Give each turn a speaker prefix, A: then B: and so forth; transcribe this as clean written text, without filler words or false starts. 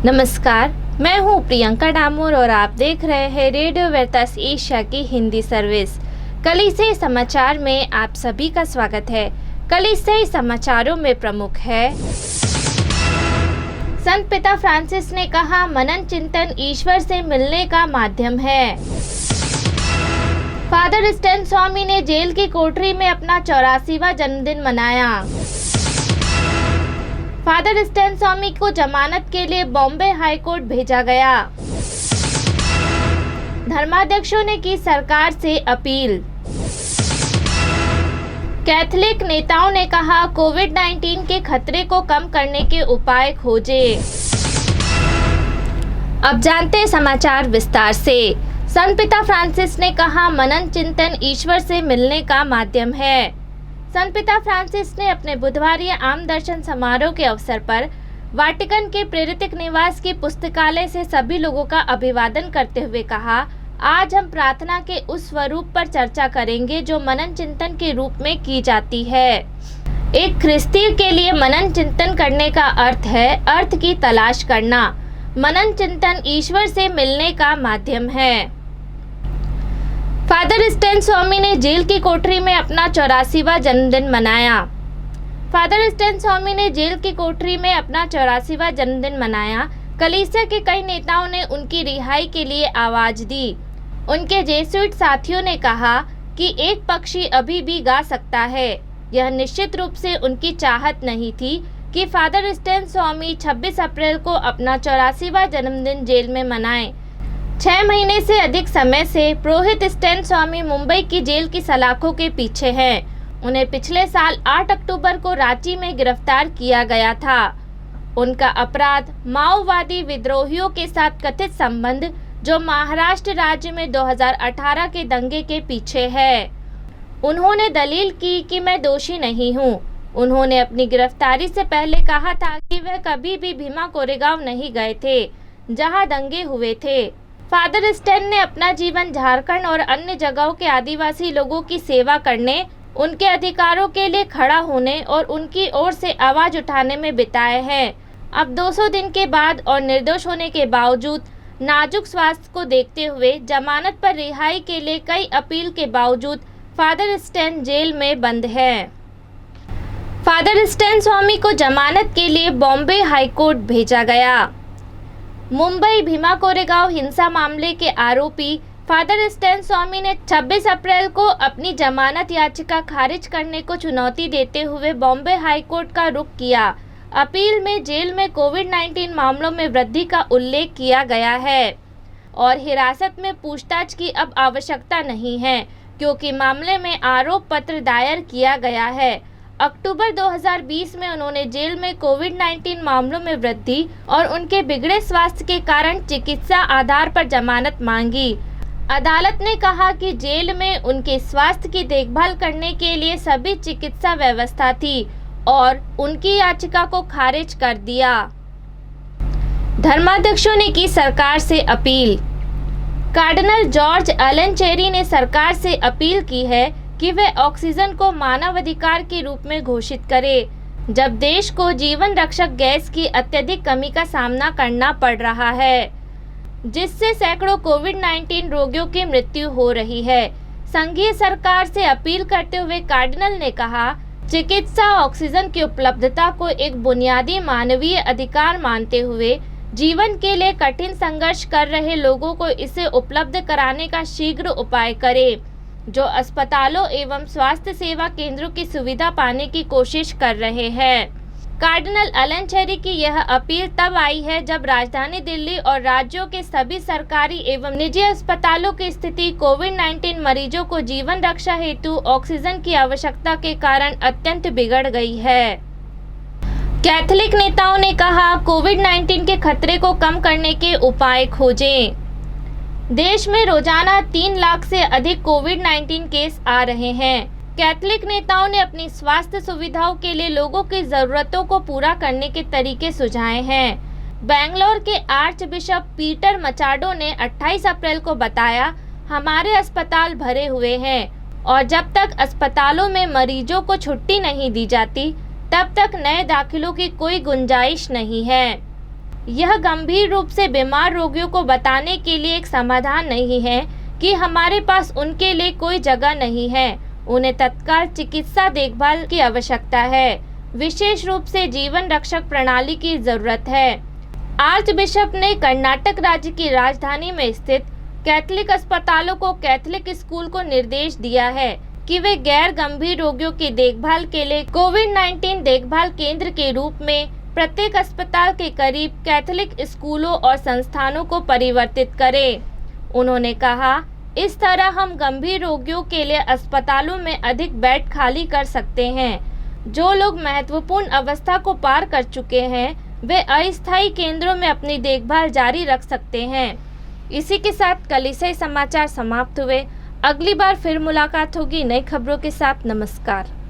A: नमस्कार, मैं हूं प्रियंका डामोर और आप देख रहे हैं रेडियो वेरितास एशिया की हिंदी सर्विस। कलीसियाई समाचार में आप सभी का स्वागत है। कलीसियाई समाचारों में प्रमुख है। संत पिता फ्रांसिस ने कहा, मनन चिंतन ईश्वर से मिलने का माध्यम है। फादर स्टैन स्वामी ने जेल की कोठरी में अपना 84वां जन्मदिन मनाया। फादर स्टैन स्वामी को जमानत के लिए बॉम्बे हाई कोर्ट भेजा गया। धर्माध्यक्षों ने की सरकार से अपील। कैथोलिक नेताओं ने कहा, कोविड-19 के खतरे को कम करने के उपाय खोजे। अब जानते हैं समाचार विस्तार से। संत पिता फ्रांसिस ने कहा, मनन चिंतन ईश्वर से मिलने का माध्यम है। संत पिता फ्रांसिस ने अपने बुधवारी आम दर्शन समारोह के अवसर पर वाटिकन के प्रेरितिक निवास की पुस्तकालय से सभी लोगों का अभिवादन करते हुए कहा, आज हम प्रार्थना के उस स्वरूप पर चर्चा करेंगे जो मनन चिंतन के रूप में की जाती है। एक ख्रिस्ती के लिए मनन चिंतन करने का अर्थ है अर्थ की तलाश करना। मनन चिंतन ईश्वर से मिलने का माध्यम है। फादर स्टैन स्वामी ने जेल की कोठरी में अपना 84वां जन्मदिन मनाया। फादर स्टैन स्वामी ने जेल की कोठरी में अपना 84वां जन्मदिन मनाया। कलीसिया के कई नेताओं ने उनकी रिहाई के लिए आवाज दी। उनके जेसुइट साथियों ने कहा कि एक पक्षी अभी भी गा सकता है। यह निश्चित रूप से उनकी चाहत नहीं थी कि फादर स्टैन स्वामी 26 अप्रैल को अपना 84वां जन्मदिन जेल में मनाएं। 6 महीने से अधिक समय से पुरोहित स्टैन स्वामी मुंबई की जेल की सलाखों के पीछे हैं। उन्हें पिछले साल 8 अक्टूबर को रांची में गिरफ्तार किया गया था। उनका अपराध माओवादी विद्रोहियों के साथ कथित संबंध जो महाराष्ट्र राज्य में 2018 के दंगे के पीछे है। उन्होंने दलील की कि मैं दोषी नहीं हूं। उन्होंने अपनी गिरफ्तारी से पहले कहा था कि वह कभी भी भीमा कोरेगांव नहीं गए थे जहां दंगे हुए थे। फादर स्टैन ने अपना जीवन झारखंड और अन्य जगहों के आदिवासी लोगों की सेवा करने, उनके अधिकारों के लिए खड़ा होने और उनकी ओर से आवाज उठाने में बिताए हैं। अब 200 दिन के बाद और निर्दोष होने के बावजूद नाजुक स्वास्थ्य को देखते हुए जमानत पर रिहाई के लिए कई अपील के बावजूद फादर स्टैन जेल में बंद है। फादर स्टैन स्वामी को जमानत के लिए बॉम्बे हाई कोर्ट भेजा गया। मुंबई भीमा कोरेगांव हिंसा मामले के आरोपी फादर स्टैन स्वामी ने 26 अप्रैल को अपनी जमानत याचिका खारिज करने को चुनौती देते हुए बॉम्बे हाई कोर्ट का रुख किया। अपील में जेल में कोविड-19 मामलों में वृद्धि का उल्लेख किया गया है और हिरासत में पूछताछ की अब आवश्यकता नहीं है क्योंकि मामले में आरोप पत्र दायर किया गया है। अक्टूबर 2020 में उन्होंने जेल में कोविड-19 मामलों में वृद्धि और उनके बिगड़े स्वास्थ्य के कारण चिकित्सा आधार पर जमानत मांगी। अदालत ने कहा कि जेल में उनके स्वास्थ्य की देखभाल करने के लिए सभी चिकित्सा व्यवस्था थी और उनकी याचिका को खारिज कर दिया। धर्माध्यक्षों ने की सरकार से अपील। कार्डिनल जॉर्ज एलन चेरी ने सरकार से अपील की है कि वह ऑक्सीजन को मानवाधिकार के रूप में घोषित करे जब देश को जीवन रक्षक गैस की अत्यधिक कमी का सामना करना पड़ रहा है, जिससे सैकड़ों कोविड-19 रोगियों की मृत्यु हो रही है। संघीय सरकार से अपील करते हुए कार्डिनल ने कहा, चिकित्सा ऑक्सीजन की उपलब्धता को एक बुनियादी मानवीय अधिकार मानते हुए जीवन के लिए कठिन संघर्ष कर रहे लोगों को इसे उपलब्ध कराने का शीघ्र उपाय करे, जो अस्पतालों एवं स्वास्थ्य सेवा केंद्रों की सुविधा पाने की कोशिश कर रहे हैं। कार्डिनल एलन चेरी की यह अपील तब आई है जब राजधानी दिल्ली और राज्यों के सभी सरकारी एवं निजी अस्पतालों की स्थिति कोविड-19 मरीजों को जीवन रक्षा हेतु ऑक्सीजन की आवश्यकता के कारण अत्यंत बिगड़ गई है। कैथोलिक नेताओं ने कहा, कोविड-19 के खतरे को कम करने के उपाय खोजें। देश में रोजाना 3 लाख से अधिक कोविड-19 केस आ रहे हैं। कैथोलिक नेताओं ने अपनी स्वास्थ्य सुविधाओं के लिए लोगों की ज़रूरतों को पूरा करने के तरीके सुझाए हैं। बेंगलोर के आर्च बिशप पीटर मचाडो ने 28 अप्रैल को बताया, हमारे अस्पताल भरे हुए हैं और जब तक अस्पतालों में मरीजों को छुट्टी नहीं दी जाती तब तक नए दाखिलों की कोई गुंजाइश नहीं है। यह गंभीर रूप से बीमार रोगियों को बताने के लिए एक समाधान नहीं है कि हमारे पास उनके लिए कोई जगह नहीं है। उन्हें तत्काल चिकित्सा देखभाल की आवश्यकता है, विशेष रूप से जीवन रक्षक प्रणाली की जरूरत है। आर्च बिशप ने कर्नाटक राज्य की राजधानी में स्थित कैथोलिक अस्पतालों को कैथोलिक स्कूल को निर्देश दिया है कि वे गैर गंभीर रोगियों की देखभाल के लिए कोविड-19 देखभाल केंद्र के रूप में प्रत्येक अस्पताल के करीब कैथोलिक स्कूलों और संस्थानों को परिवर्तित करें। उन्होंने कहा, इस तरह हम गंभीर रोगियों के लिए अस्पतालों में अधिक बेड खाली कर सकते हैं। जो लोग महत्वपूर्ण अवस्था को पार कर चुके हैं वे अस्थायी केंद्रों में अपनी देखभाल जारी रख सकते हैं। इसी के साथ कलीसियाई समाचार समाप्त हुए। अगली बार फिर मुलाकात होगी नई खबरों के साथ। नमस्कार।